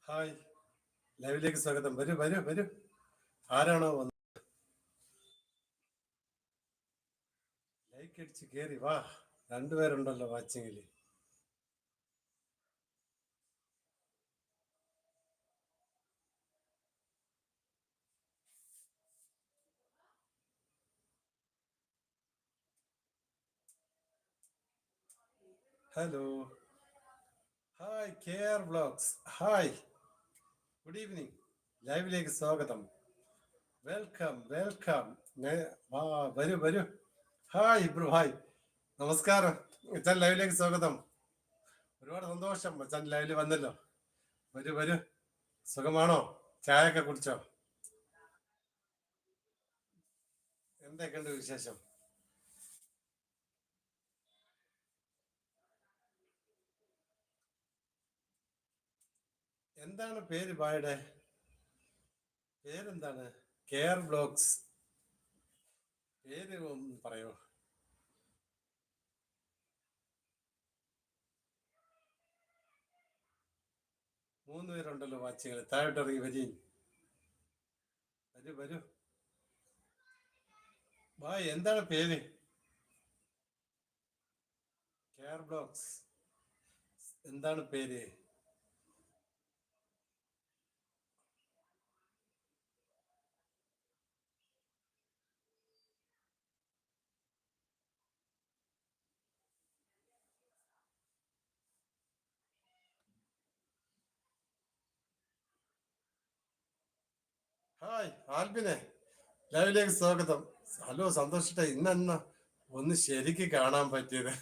Hi, ലൈവിലേക്ക് സ്വാഗതം. വരൂ വരൂ വരൂ. ആരാണോ വന്ന് ലൈക്ക് അടിച്ച് കേറി വാ. രണ്ടുപേരുണ്ടല്ലോ വാച്ചിങ്ങില്. Hello, hi K R vlogs. Hi, good evening. ലൈവിലേക്ക് സ്വാഗതം. Welcome welcome. വാ, വരൂ വരൂ. ഹായ് ബ്രോ, ഹായ്, നമസ്കാരം. മച്ചാൻ ലൈവിലേക്ക് സ്വാഗതം. ഒരുപാട് സന്തോഷം മച്ചാൻ ലൈവില് വന്നല്ലോ. വരൂ വരൂ. സുഖമാണോ? ചായ ഒക്കെ കുടിച്ചോ? എന്തൊക്കെയുണ്ട് വിശേഷം? എന്താണ് പേര്? ബായുടെ പേരെന്താണ്? Care blogs. പേര് ഒന്ന് പറയോ? 3 പേരുണ്ടല്ലോ വാച്ചിങ്ങൾ. താഴോട്ടിറങ്ങി വരി. വരൂ വരൂ. ബായ്, എന്താണ് പേര്? Care blogs. എന്താണ് പേര്? ഹായ് ആൽബിനെ, ലൈവിലേക്ക് സ്വാഗതം. ഹലോ, സന്തോഷിട്ടെ. ഇന്നെന്നാ ഒന്ന് ശരിക്ക് കാണാൻ പറ്റിയത്.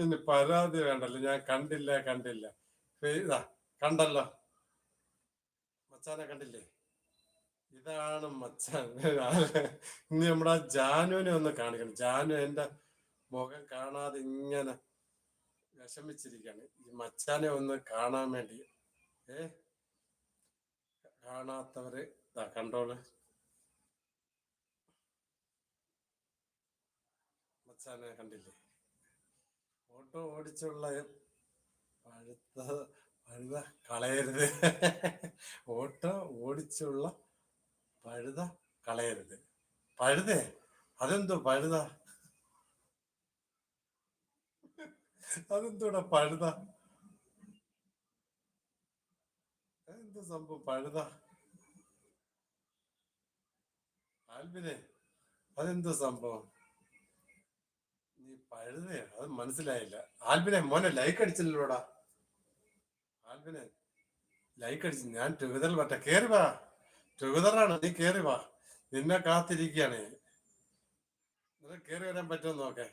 ഇനി പരാതി വേണ്ടല്ലോ. ഞാൻ കണ്ടില്ല കണ്ടില്ല. ഇതാ കണ്ടല്ലോ, മച്ചാനെ കണ്ടില്ലേ? ഇതാണ് മച്ചാൻ. ഇനി നമ്മുടെ ജാനുവിനെ ഒന്ന് കാണിക്കണം. ജാനു എന്റെ മുഖം കാണാതെ ഇങ്ങനെ വിഷമിച്ചിരിക്കാണ്. ഈ മച്ചാനെ ഒന്ന് കാണാൻ വേണ്ടി. ഏ കാണാത്തവര് ഇതാ കണ്ടോള്. മച്ചാനെ കണ്ടില്ലേ? ഓട്ടോ ഓടിച്ചുള്ള പഴുത്ത പഴുത കളയരുത്. ഓട്ടോ ഓടിച്ചുള്ള പഴുത കളയരുത്. പഴുതേ? അതെന്തോ പഴുത? അതെന്തോടാ പഴുത? എന്തോ സംഭവം പഴുത? ആൽബിനെ, അതെന്തോ സംഭവം? നീ പഴുതയോ? അത് മനസ്സിലായില്ല. ആൽബിനെ മോനെ, ലൈക്ക് അടിച്ചില്ലല്ലോടാ. ആൽബിനെ, ലൈക്ക് അടിച്ചു. ഞാൻ ടുഗദറിൽ പറ്റ. കേറി വാ. ടുഗദറാണ്, നീ കേറി വാ. നിന്നെ കാത്തിരിക്കുകയാണ്. നിനക്ക് കേറി വരാൻ പറ്റുമോ നോക്കെ.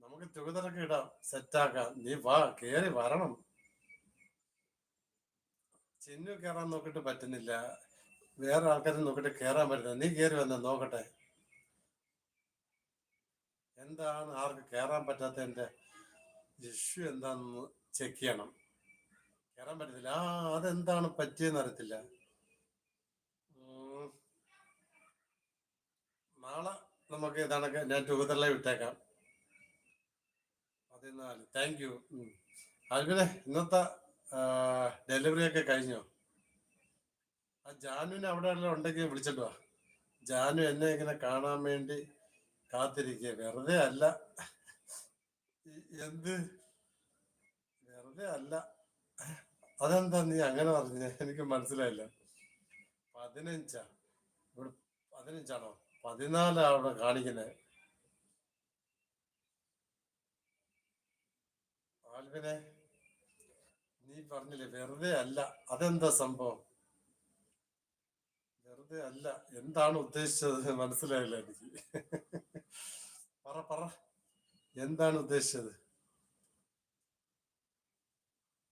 നമുക്ക് ടുഗദറൊക്കെ ഇടാം, സെറ്റാക്കാം. നീ വാ, കേറി വരണം. ചിന്നു കേറാൻ നോക്കിട്ട് പറ്റുന്നില്ല. വേറെ ആൾക്കാരെ നോക്കിട്ട് കേറാൻ പറ്റുന്നത്. നീ കേറി വന്ന നോക്കട്ടെ. എന്താണ് ആർക്ക് കേറാൻ പറ്റാത്തതിന്റെ ഇഷ്യൂ എന്താണെന്ന് ചെക്ക് ചെയ്യണം. കേറാൻ പറ്റത്തില്ല. അതെന്താണ് പറ്റിയെന്ന് അറിയത്തില്ല. നാളെ നമുക്ക് ഇതാണൊക്കെ ഞാൻ ടുഗദറിലെ വിട്ടേക്കാം. 14. Thank you. ആൽബിനെ, ഇന്നത്തെ ഡെലിവറി ഒക്കെ കഴിഞ്ഞോ? ആ ജാനുവിനെ അവിടെ ഉണ്ടെങ്കിൽ വിളിച്ചിട്ട് വാ. ജാനു എന്നെ ഇങ്ങനെ കാണാൻ വേണ്ടി കാത്തിരിക്കുക. വെറുതെ അല്ല. എന്ത് വെറുതെ അല്ല? അതെന്താ നീ അങ്ങനെ പറഞ്ഞ? എനിക്ക് മനസ്സിലായില്ല. 15 ഇവിടെ 15ആണോ? 14 അവിടെ കാണിക്കുന്നത്. ആൽബിനെ, നീ പറഞ്ഞില്ലേ വെറുതെ അല്ല? അതെന്താ സംഭവം? വെറുതെ അല്ല. എന്താണ് ഉദ്ദേശിച്ചത്? മനസ്സിലായില്ല എനിക്ക്. പറ പറ, എന്താണ് ഉദ്ദേശിച്ചത്?